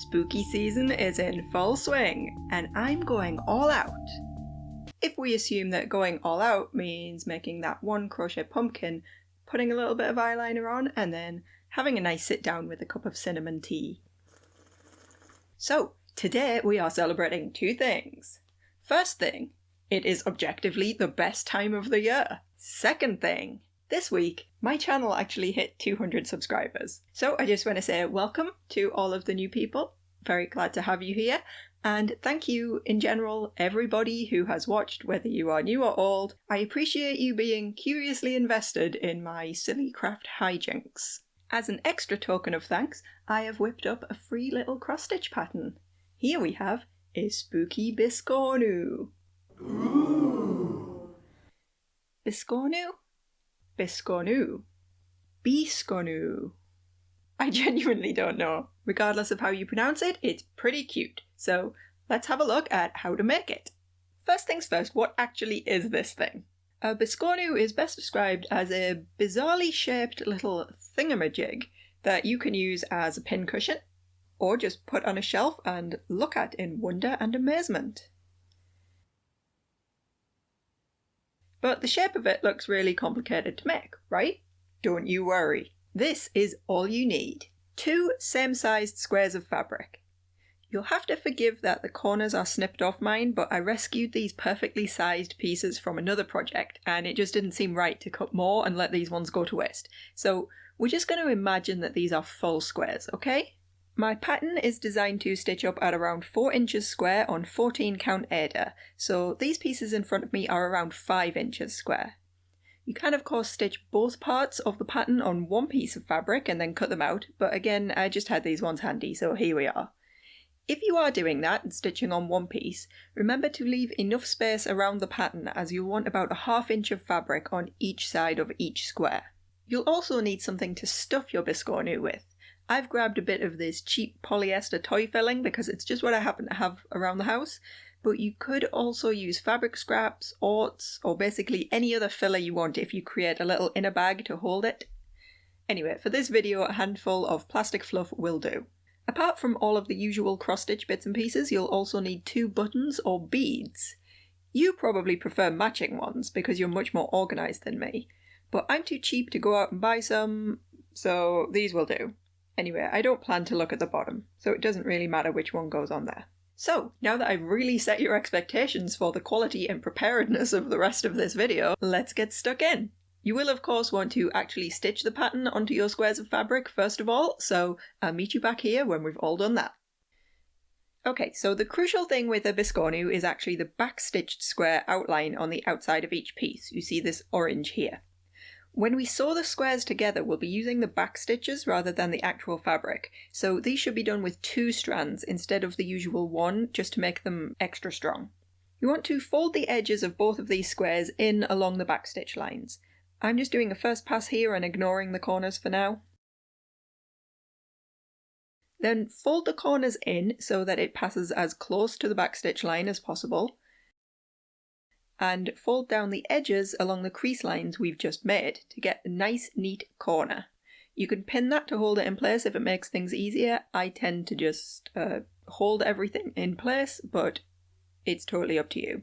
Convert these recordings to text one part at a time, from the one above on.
Spooky season is in full swing, and I'm going all out. If we assume that going all out means making that one crochet pumpkin, putting a little bit of eyeliner on, and then having a nice sit down with a cup of cinnamon tea. So, today we are celebrating two things. First thing, it is objectively the best time of the year. Second thing, this week, my channel actually hit 200 subscribers. So I just want to say welcome to all of the new people. Very glad to have you here. And thank you in general, everybody who has watched, whether you are new or old. I appreciate you being curiously invested in my silly craft hijinks. As an extra token of thanks, I have whipped up a free little cross-stitch pattern. Here we have a spooky Biscornu. Ooh. Biscornu? Biscornu. Biscornu. I genuinely don't know. Regardless of how you pronounce it, it's pretty cute. So let's have a look at how to make it. First things first, what actually is this thing? A Biscornu is best described as a bizarrely shaped little thingamajig that you can use as a pincushion, or just put on a shelf and look at in wonder and amazement. But the shape of it looks really complicated to make, right? Don't you worry. This is all you need. 2 same-sized squares of fabric. You'll have to forgive that the corners are snipped off mine, but I rescued these perfectly sized pieces from another project, and it just didn't seem right to cut more and let these ones go to waste. So we're just going to imagine that these are full squares, okay? My pattern is designed to stitch up at around 4 inches square on 14 count Aida, so these pieces in front of me are around 5 inches square. You can of course stitch both parts of the pattern on one piece of fabric and then cut them out, but again I just had these ones handy, so here we are. If you are doing that and stitching on one piece, remember to leave enough space around the pattern as you'll want about a ½ inch of fabric on each side of each square. You'll also need something to stuff your Biscornu with. I've grabbed a bit of this cheap polyester toy filling because it's just what I happen to have around the house, but you could also use fabric scraps, oats, or basically any other filler you want if you create a little inner bag to hold it. Anyway, for this video a handful of plastic fluff will do. Apart from all of the usual cross-stitch bits and pieces, you'll also need 2 buttons or beads. You probably prefer matching ones because you're much more organised than me, but I'm too cheap to go out and buy some, so these will do. Anyway, I don't plan to look at the bottom, so it doesn't really matter which one goes on there. So, now that I've really set your expectations for the quality and preparedness of the rest of this video, let's get stuck in. You will of course want to actually stitch the pattern onto your squares of fabric first of all, so I'll meet you back here when we've all done that. Okay, so the crucial thing with a Biscornu is actually the back-stitched square outline on the outside of each piece. You see this orange here. When we sew the squares together, we'll be using the back stitches rather than the actual fabric, so these should be done with 2 strands instead of the usual 1, just to make them extra strong. You want to fold the edges of both of these squares in along the back stitch lines. I'm just doing a first pass here and ignoring the corners for now. Then fold the corners in so that it passes as close to the back stitch line as possible, and fold down the edges along the crease lines we've just made to get a nice neat corner. You can pin that to hold it in place if it makes things easier. I tend to just hold everything in place, but it's totally up to you.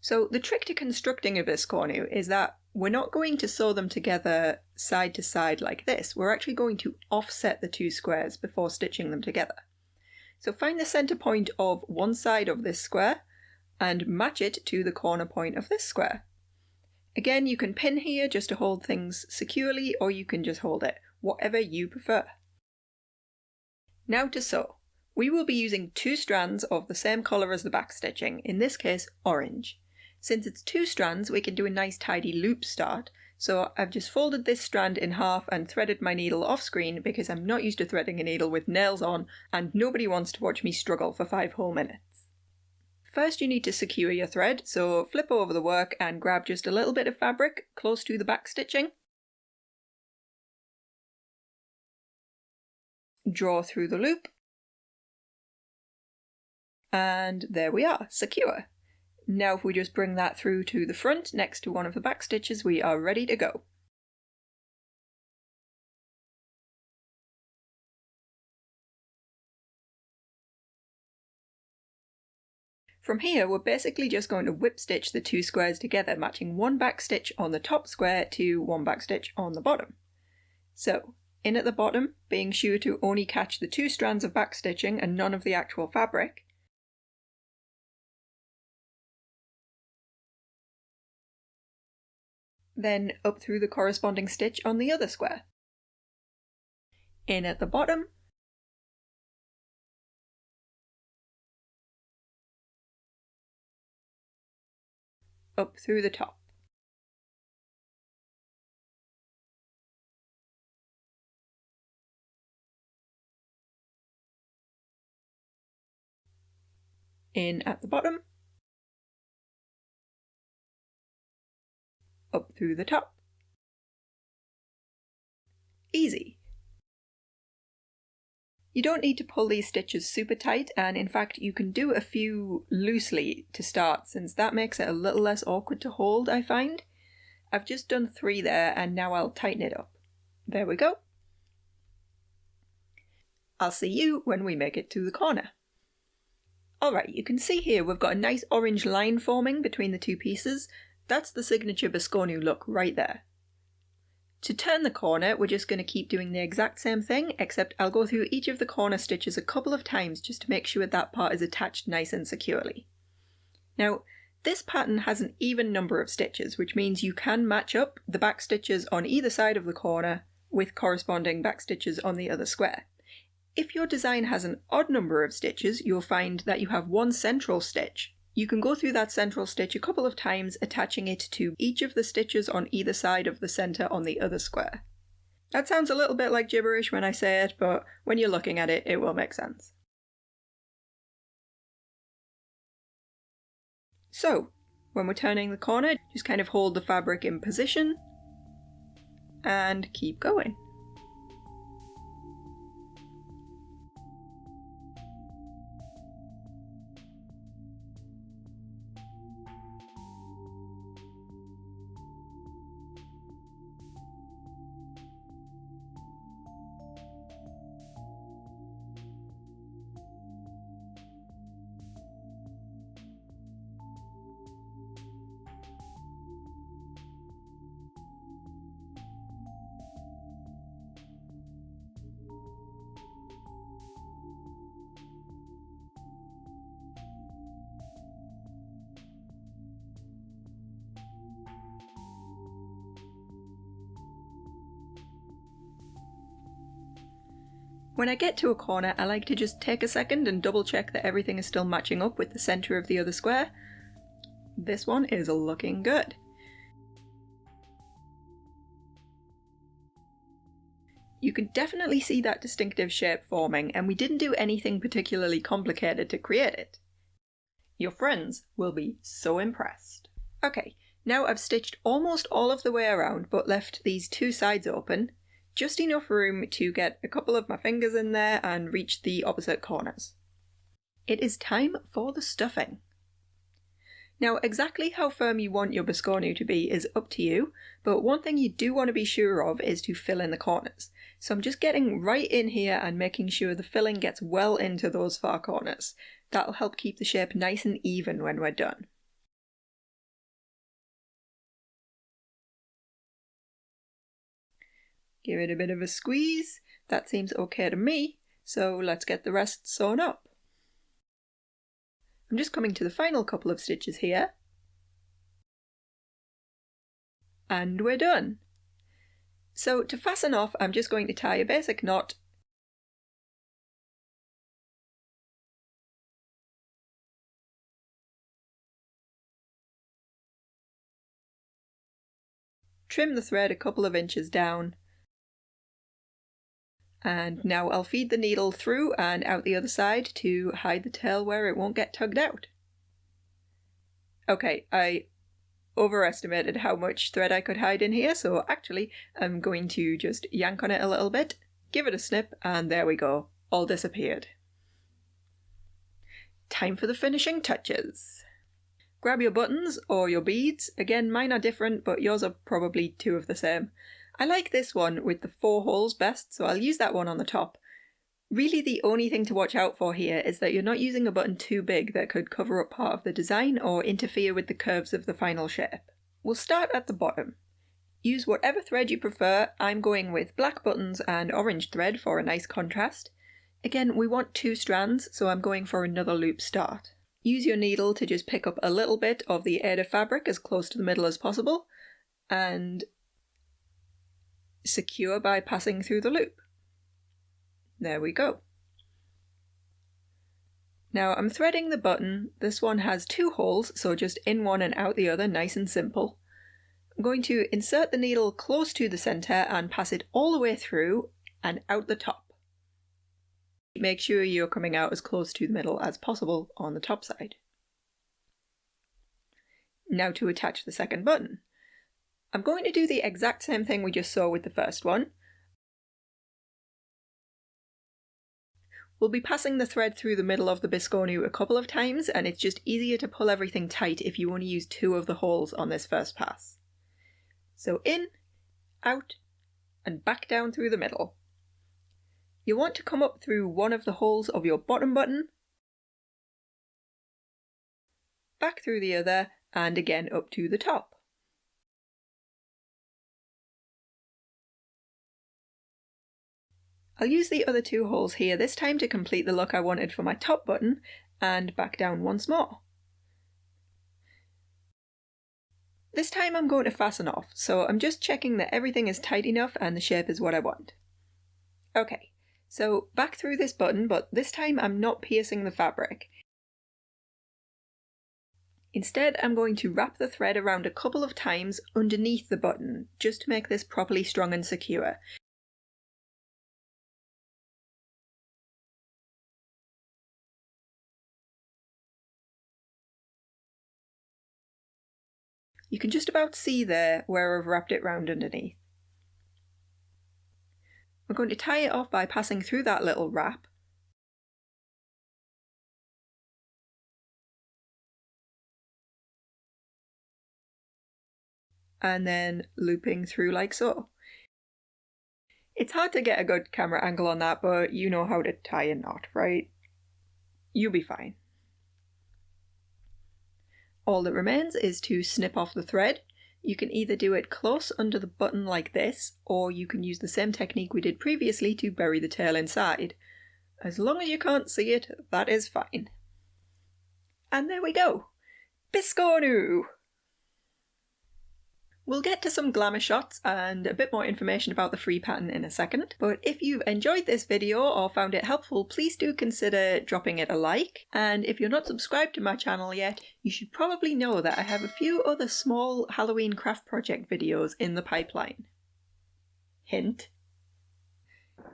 So the trick to constructing a Biscornu is that we're not going to sew them together side to side like this. We're actually going to offset the 2 squares before stitching them together. So find the centre point of one side of this square and match it to the corner point of this square. Again, you can pin here just to hold things securely, or you can just hold it, whatever you prefer. Now to sew. We will be using 2 strands of the same colour as the back stitching, in this case orange. Since it's 2 strands, we can do a nice tidy loop start, so I've just folded this strand in half and threaded my needle off screen because I'm not used to threading a needle with nails on, and nobody wants to watch me struggle for 5 whole minutes. First you need to secure your thread, so flip over the work and grab just a little bit of fabric close to the back stitching. Draw through the loop. And there we are, secure. Now if we just bring that through to the front next to one of the back stitches, we are ready to go. From here, we're basically just going to whip stitch the two squares together, matching one back stitch on the top square to one back stitch on the bottom. So, in at the bottom, being sure to only catch the two strands of back stitching and none of the actual fabric. Then up through the corresponding stitch on the other square. In at the bottom, up through the top. In at the bottom, up through the top. Easy. You don't need to pull these stitches super tight, and in fact you can do a few loosely to start, since that makes it a little less awkward to hold, I find. I've just done 3 there, and now I'll tighten it up. There we go. I'll see you when we make it to the corner. Alright, you can see here we've got a nice orange line forming between the two pieces. That's the signature Biscornu look right there. To turn the corner, we're just going to keep doing the exact same thing, except I'll go through each of the corner stitches a couple of times just to make sure that part is attached nice and securely. Now, this pattern has an even number of stitches, which means you can match up the back stitches on either side of the corner with corresponding back stitches on the other square. If your design has an odd number of stitches, you'll find that you have one central stitch. You can go through that central stitch a couple of times, attaching it to each of the stitches on either side of the centre on the other square. That sounds a little bit like gibberish when I say it, but when you're looking at it, it will make sense. So, when we're turning the corner, just kind of hold the fabric in position and keep going. When I get to a corner, I like to just take a second and double check that everything is still matching up with the centre of the other square. This one is looking good. You can definitely see that distinctive shape forming, and we didn't do anything particularly complicated to create it. Your friends will be so impressed. Okay, now I've stitched almost all of the way around but left these two sides open. Just enough room to get a couple of my fingers in there and reach the opposite corners. It is time for the stuffing. Now, exactly how firm you want your Biscornu to be is up to you, but one thing you do want to be sure of is to fill in the corners. So I'm just getting right in here and making sure the filling gets well into those far corners. That'll help keep the shape nice and even when we're done. Give it a bit of a squeeze. That seems okay to me, so let's get the rest sewn up. I'm just coming to the final couple of stitches here. And we're done. So to fasten off, I'm just going to tie a basic knot. Trim the thread a couple of inches down. And now I'll feed the needle through and out the other side to hide the tail where it won't get tugged out. Okay, I overestimated how much thread I could hide in here, so actually I'm going to just yank on it a little bit, give it a snip, and there we go, all disappeared. Time for the finishing touches. Grab your buttons or your beads. Again, mine are different, but yours are probably two of the same. I like this one with the 4 holes best, so I'll use that one on the top. Really the only thing to watch out for here is that you're not using a button too big that could cover up part of the design or interfere with the curves of the final shape. We'll start at the bottom. Use whatever thread you prefer. I'm going with black buttons and orange thread for a nice contrast. Again, we want 2 strands, so I'm going for another loop start. Use your needle to just pick up a little bit of the edge of fabric as close to the middle as possible and secure by passing through the loop. There we go. Now I'm threading the button. This one has 2 holes, so just in one and out the other, nice and simple. I'm going to insert the needle close to the centre and pass it all the way through and out the top. Make sure you're coming out as close to the middle as possible on the top side. Now to attach the second button. I'm going to do the exact same thing we just saw with the first one. We'll be passing the thread through the middle of the Biscornu a couple of times, and it's just easier to pull everything tight if you only use 2 of the holes on this first pass. So in, out, and back down through the middle. You want to come up through one of the holes of your bottom button, back through the other, and again up to the top. I'll use the other 2 holes here this time to complete the look I wanted for my top button, and back down once more. This time I'm going to fasten off, so I'm just checking that everything is tight enough and the shape is what I want. Okay, so back through this button, but this time I'm not piercing the fabric. Instead, I'm going to wrap the thread around a couple of times underneath the button, just to make this properly strong and secure. You can just about see there where I've wrapped it round underneath. I'm going to tie it off by passing through that little wrap. And then looping through like so. It's hard to get a good camera angle on that, but you know how to tie a knot, right? You'll be fine. All that remains is to snip off the thread. You can either do it close under the button like this, or you can use the same technique we did previously to bury the tail inside. As long as you can't see it, that is fine. And there we go! Biscornu! We'll get to some glamour shots and a bit more information about the free pattern in a second, but if you've enjoyed this video or found it helpful, please do consider dropping it a like, and if you're not subscribed to my channel yet, you should probably know that I have a few other small Halloween craft project videos in the pipeline. Hint.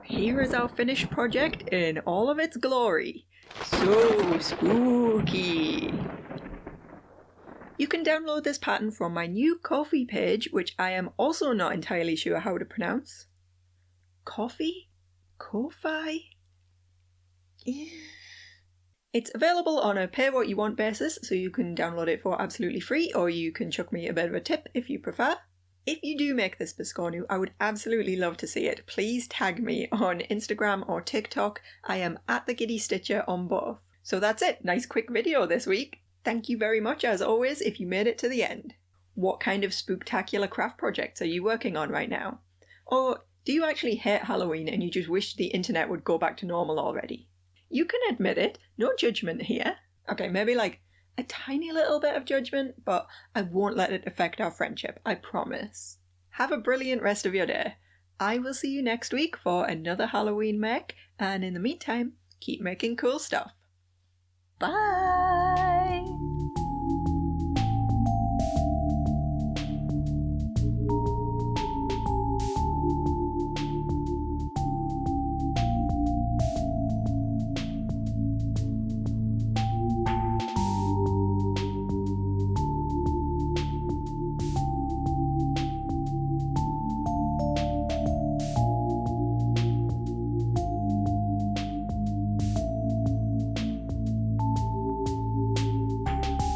Here is our finished project in all of its glory. So spooky! You can download this pattern from my new Ko-fi page, which I am also not entirely sure how to pronounce. Ko-fi? Ko-fi? It's available on a pay what you want basis, so you can download it for absolutely free, or you can chuck me a bit of a tip if you prefer. If you do make this Biscornu, I would absolutely love to see it. Please tag me on Instagram or TikTok. I am at the Giddy Stitcher on both. So that's it. Nice quick video this week. Thank you very much, as always, if you made it to the end. What kind of spooktacular craft projects are you working on right now? Or do you actually hate Halloween and you just wish the internet would go back to normal already? You can admit it, no judgment here. Okay, maybe like a tiny little bit of judgment, but I won't let it affect our friendship, I promise. Have a brilliant rest of your day. I will see you next week for another Halloween make, and in the meantime, keep making cool stuff. Bye!